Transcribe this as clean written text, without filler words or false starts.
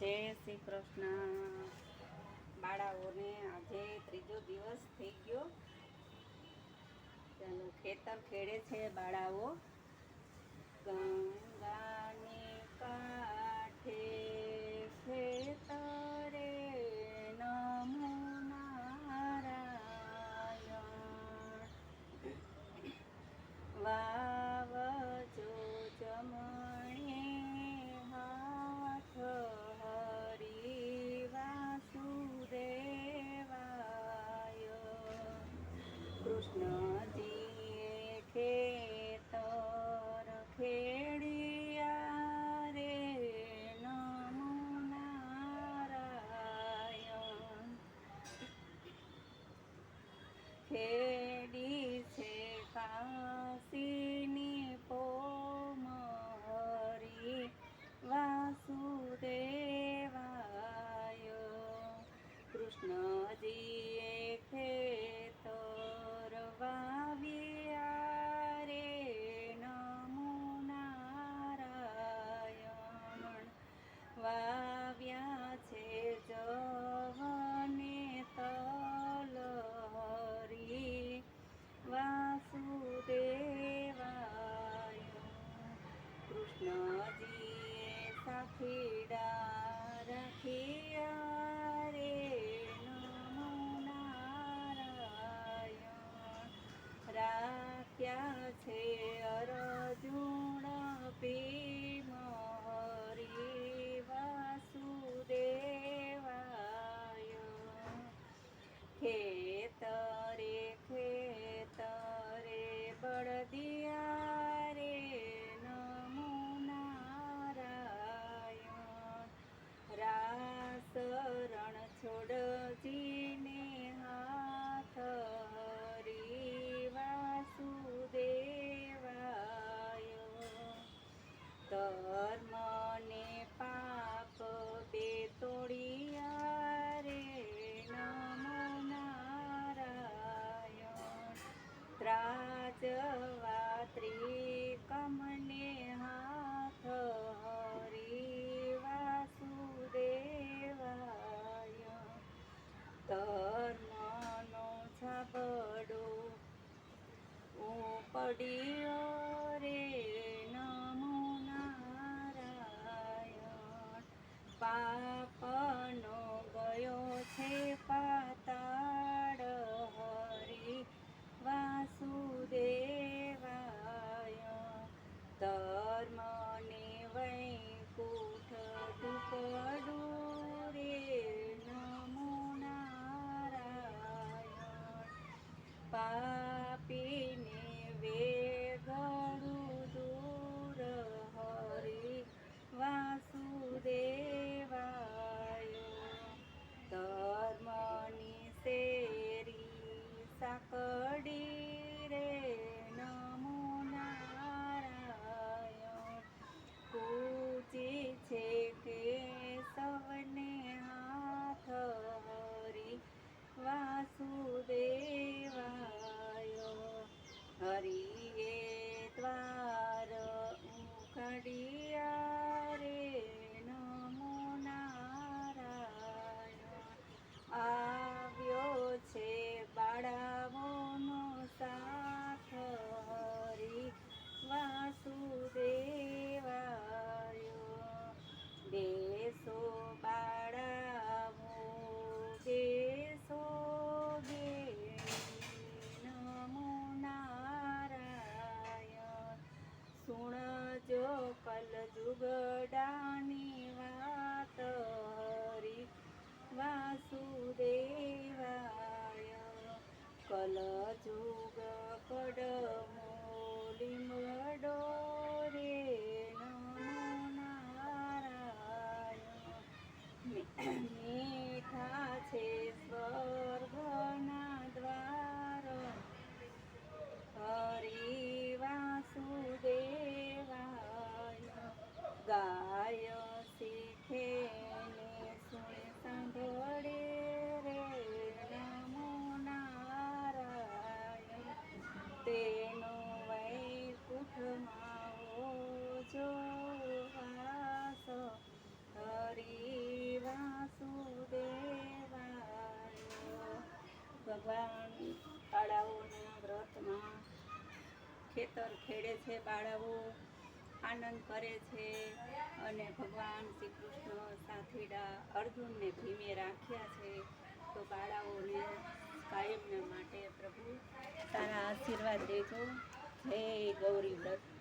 જય શ્રી કૃષ્ણ. બાળાઓને આજે ત્રીજો દિવસ થઈ ગયો. ચાલો ખેતર ખેડે છે બાળાઓ. ગંગાને કાંઠે ખેતરે નમો નારાયણ. વાવજો જમણે હાથ હરિ વાસુદેવાય. કૃષ્ણજીએ ખેતર ખેડિયા રે નમો નારાયણ. ખેડી છે કાશીની પોમહરી વાસુદેવાય. કૃષ્ણજીએ ખેતર વાવ્યા રે નમો નારાયણ. વાવ્યા છે જવને તલ હરી વાસુદેવાય. કૃષ્ણજીએ સાખીડા રાખ્યા રે નમો નારાયણ. રાખ્યા છે અર્જુન ભીમ હરિ વાસુદેવાય. ખેતરે ખેતરે બળદિયા રે નમો નારાયણ. રાસ રણ છોડજીને હાથ હરિ વાસુદેવાય. ધર્મ ને પાપ બે તોડિયા રે નમો નારાયણ. ત્રાજવા ત્રિકમને હાથ હરિ વાસુદેવાય. ધર્મનો છાબડો પડ્યો રે નમો નારાયણ. પાપનો ગયો છે પાતાળ હરિ વાસુદેવાય. ધર્મને વૈકુંઠ ટુકડું રે નમો નારાયણ. પાપીને વેગળું દૂર હરિ વાસુદેવાય. ધર્મની શેરી સાંકડી રે નમો નારાયણ. કૂચી છે કેશવને હાથ હરિ વાસુદેવાય. હરિએ દ્વાર ઉઘડિયા રે નમો નારાયણ. આવ્યો છે બાળાઓનો સાથ હરિ વાસુદેવાય. બેસો બાળાઓ બેસો નમો નારાયણ. સુણજો કલજુગડાની વાત હરિ વાસુદેવાય. કલજુગ કડમો લીમડો રે નમો નારાયણ. મીઠા છે સ્વર્ગના દ્વાર હરિ વાસુદેવાય. ગાય શીખે ને સુણે સાંભળે રે નમો નારાયણ. તેનો વૈકુંઠમાં જો વાસ હરિ ભગવાન બાળાઓના વ્રતમાં ખેતર ખેડે છે, બાળાઓ આનંદ કરે છે અને ભગવાન શ્રી કૃષ્ણ સાથીડા અર્જુનને ભીમે રાખ્યા છે. તો બાળાઓને કાયમના માટે પ્રભુ તારા આશીર્વાદ દેજો. જય ગૌરી વ્રત.